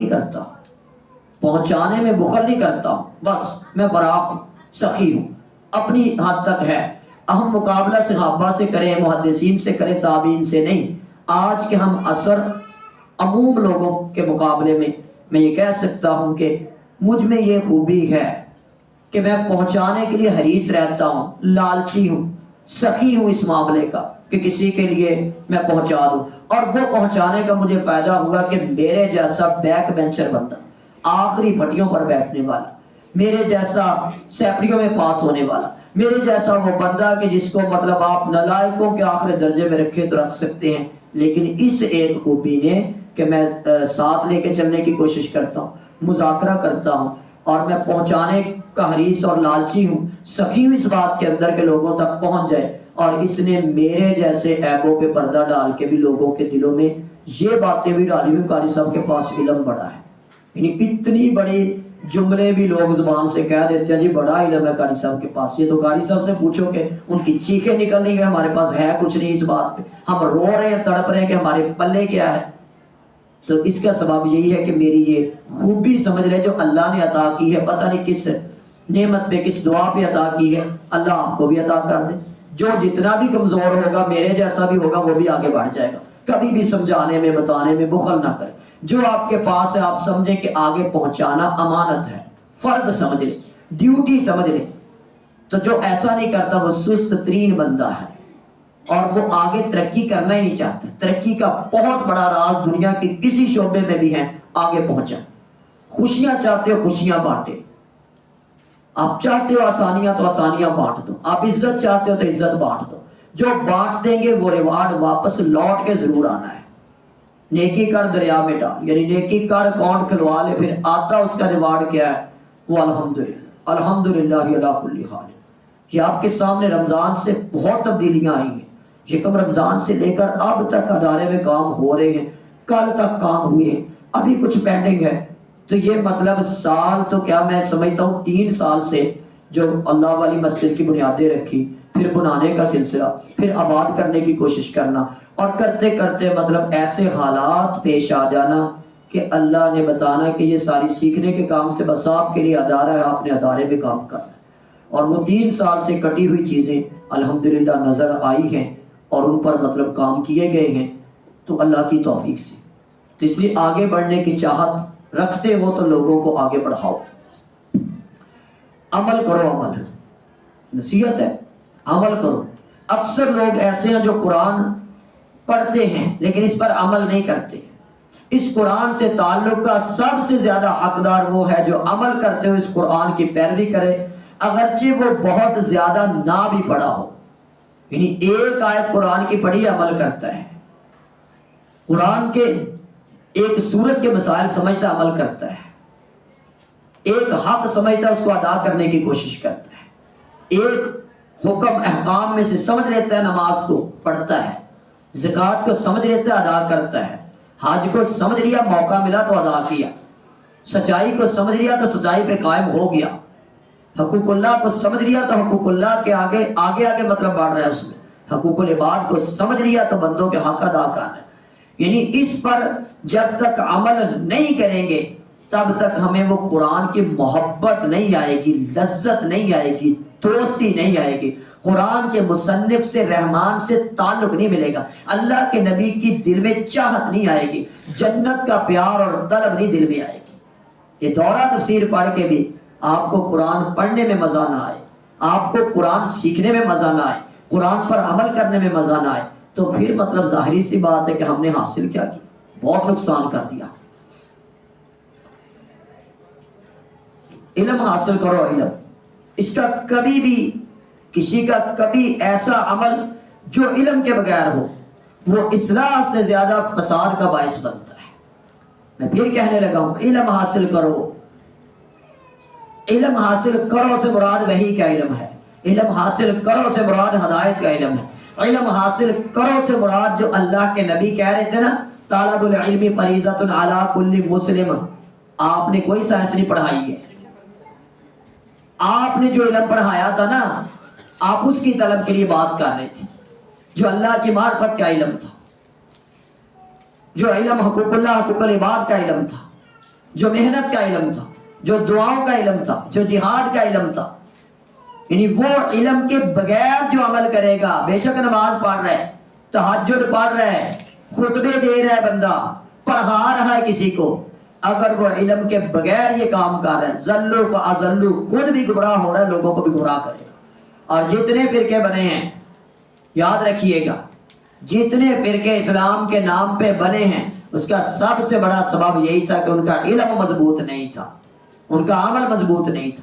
نہیں کرتا، پہنچانے میں بخل نہیں کرتا ہوں، بس میں فراق ہوں، سخی ہوں، اپنی حد تک ہے۔ اہم مقابلہ صحابہ سے کریں، محدثین سے کریں، تابعین سے نہیں۔ آج کے ہم عصر عموم لوگوں کے مقابلے میں یہ کہہ سکتا ہوں کہ مجھ میں یہ خوبی ہے کہ میں پہنچانے کے لیے حریص رہتا ہوں، لالچی ہوں، سخی ہوں اس معاملے کا کہ کسی کے لیے میں پہنچا دوں، اور وہ پہنچانے کا مجھے فائدہ ہوا کہ میرے جیسا بیک بینچر بندہ، آخری پھٹیوں پر بیٹھنے والا، میرے جیسا سیپڑیوں میں پاس ہونے والا، میرے جیسا وہ بندہ کہ جس کو مطلب آپ نالائقوں کے آخری درجے میں رکھے تو رکھ سکتے ہیں، لیکن اس ایک خوبی نے کہ میں ساتھ لے کے چلنے کی کوشش کرتا ہوں، مذاکرہ کرتا ہوں، اور میں پہنچانے کا حریص اور لالچی ہوں، سخی ہوں اس بات کے اندر کہ لوگوں تک پہنچ جائے۔ اور اس نے میرے جیسے عیبوں پہ پردہ ڈال کے بھی لوگوں کے دلوں میں یہ باتیں بھی ڈالی ہوئی، قاری صاحب کے پاس علم بڑا ہے، یعنی اتنی بڑی جملے بھی لوگ زبان سے کہہ دیتے ہیں جی بڑا علم ہے قاری صاحب کے پاس۔ یہ تو قاری صاحب سے پوچھو کہ ان کی چیخیں نکل رہی ہیں، ہمارے پاس ہے کچھ نہیں، اس بات پہ ہم رو رہے ہیں، تڑپ رہے ہیں کہ ہمارے پلے کیا ہے۔ تو اس کا سبب یہی ہے کہ میری یہ خوبی سمجھ لے جو اللہ نے عطا کی ہے، پتہ نہیں کس نعمت پہ، کس دعا پہ عطا کی ہے، اللہ آپ کو بھی عطا کر دے۔ جو جتنا بھی کمزور ہوگا، میرے جیسا بھی ہوگا، وہ بھی آگے بڑھ جائے گا۔ کبھی بھی سمجھانے میں، بتانے میں بخل نہ کرے۔ جو آپ کے پاس ہے آپ سمجھیں کہ آگے پہنچانا امانت ہے، فرض سمجھ لیں، ڈیوٹی سمجھ لیں۔ تو جو ایسا نہیں کرتا وہ سست ترین بندہ ہے، اور وہ آگے ترقی کرنا ہی نہیں چاہتا۔ ترقی کا بہت بڑا راز دنیا کے کسی شعبے میں بھی ہے، آگے پہنچا۔ خوشیاں چاہتے ہو خوشیاں بانٹے، آپ چاہتے ہو آسانیاں تو آسانیاں بانٹ دو، آپ عزت چاہتے ہو تو عزت بانٹ دو۔ جو بانٹ دیں گے وہ ریوارڈ واپس لوٹ کے ضرور آنا ہے۔ نیکی کر دریا میں ڈال، یعنی نیکی کر اکاؤنٹ کھلوا لے، پھر آتا اس کا ریوارڈ کیا ہے؟ وہ الحمدللہ، الحمدللہ علی کل حال۔ یہ آپ کے سامنے رمضان سے بہت تبدیلیاں آئی ہیں، یکم رمضان سے لے کر اب تک ادارے میں کام ہو رہے ہیں، کل تک کام ہوئے ہیں، ابھی کچھ پینڈنگ ہے۔ تو یہ مطلب سال تو کیا میں سمجھتا ہوں 3 سال سے جو اللہ والی مسجد کی بنیادیں رکھی، پھر بنانے کا سلسلہ، پھر آباد کرنے کی کوشش کرنا، اور کرتے کرتے مطلب ایسے حالات پیش آ جانا کہ اللہ نے بتانا کہ یہ ساری سیکھنے کے کام تھے، بس آپ کے لیے ادارہ ہے، آپ نے ادارے میں کام کرنا۔ اور وہ 3 سال سے کٹی ہوئی چیزیں الحمدللہ نظر آئی ہیں، اور ان پر مطلب کام کیے گئے ہیں، تو اللہ کی توفیق سے۔ تو اس لیے آگے بڑھنے کی چاہت رکھتے ہو تو لوگوں کو آگے بڑھاؤ، عمل کرو، عمل نصیحت ہے، عمل کرو۔ اکثر لوگ ایسے ہیں جو قرآن پڑھتے ہیں لیکن اس پر عمل نہیں کرتے۔ اس قرآن سے تعلق کا سب سے زیادہ حقدار وہ ہے جو عمل کرتے ہو اس قرآن کی پیروی کرے، اگرچہ وہ بہت زیادہ نہ بھی پڑھا ہو، یعنی ایک آیت قرآن کی پڑھی عمل کرتا ہے، قرآن کے ایک سورت کے مسائل سمجھتا عمل کرتا ہے، ایک حق سمجھتا اس کو ادا کرنے کی کوشش کرتا ہے، ایک حکم احکام میں سے سمجھ لیتا ہے نماز کو پڑھتا ہے، زکوٰۃ کو سمجھ لیتا ہے ادا کرتا ہے، حج کو سمجھ لیا موقع ملا تو ادا کیا، سچائی کو سمجھ لیا تو سچائی پہ قائم ہو گیا، حقوق اللہ کو سمجھ لیا تو حقوق اللہ کے آگے آگے مطلب بڑھ رہا ہے، اس میں حقوق العباد کو سمجھ لیا تو بندوں کے حق ادا کرنا ہے۔ یعنی اس پر جب تک عمل نہیں کریں گے تب تک ہمیں وہ قرآن کی محبت نہیں آئے گی، لذت نہیں آئے گی، دوستی نہیں آئے گی، قرآن کے مصنف سے، رحمان سے تعلق نہیں ملے گا، اللہ کے نبی کی دل میں چاہت نہیں آئے گی، جنت کا پیار اور طلب نہیں دل میں آئے گی۔ یہ دورہ تفسیر پڑھ کے بھی آپ کو قرآن پڑھنے میں مزہ نہ آئے، آپ کو قرآن سیکھنے میں مزہ نہ آئے، قرآن پر عمل کرنے میں مزہ نہ آئے، تو پھر مطلب ظاہری سی بات ہے کہ ہم نے حاصل کیا کیا؟ بہت نقصان کر دیا۔ علم حاصل کرو، علم اس کا کبھی بھی کسی کا کبھی ایسا عمل جو علم کے بغیر ہو وہ اصلاح سے زیادہ فساد کا باعث بنتا ہے۔ میں پھر کہنے لگا ہوں علم حاصل کرو، علم حاصل کرو سے مراد وحی کا علم ہے، علم حاصل کرو سے مراد ہدایت کا علم ہے، علم حاصل کرو سے مراد جو اللہ کے نبی کہہ رہے تھے نا، طالب العلم فریضۃ علی کل مسلم، آپ نے کوئی سائنس نہیں پڑھائی ہے، آپ نے جو علم پڑھایا تھا نا آپ اس کی طلب کے لیے بات کر رہے تھے، جو اللہ کی معرفت کا علم تھا، جو علم حقوق اللہ حقوق العباد کا علم تھا، جو محنت کا علم تھا، جو دعاؤں کا علم تھا، جو جہاد کا علم تھا، یعنی وہ علم کے بغیر جو عمل کرے گا، بے شک نماز پڑھ رہا ہے، تہجد پڑھ رہا ہے، خطبے دے رہا ہے، بندہ پڑھا رہا ہے کسی کو، اگر وہ علم کے بغیر یہ کام کر رہا ہے، ضلوا فاضلوا، خود بھی گمراہ ہو رہا ہے، لوگوں کو بھی گمراہ کرے گا۔ اور جتنے فرقے بنے ہیں، یاد رکھیے گا، جتنے فرقے اسلام کے نام پہ بنے ہیں، اس کا سب سے بڑا سبب یہی تھا کہ ان کا علم مضبوط نہیں تھا، ان کا عمل مضبوط نہیں تھا۔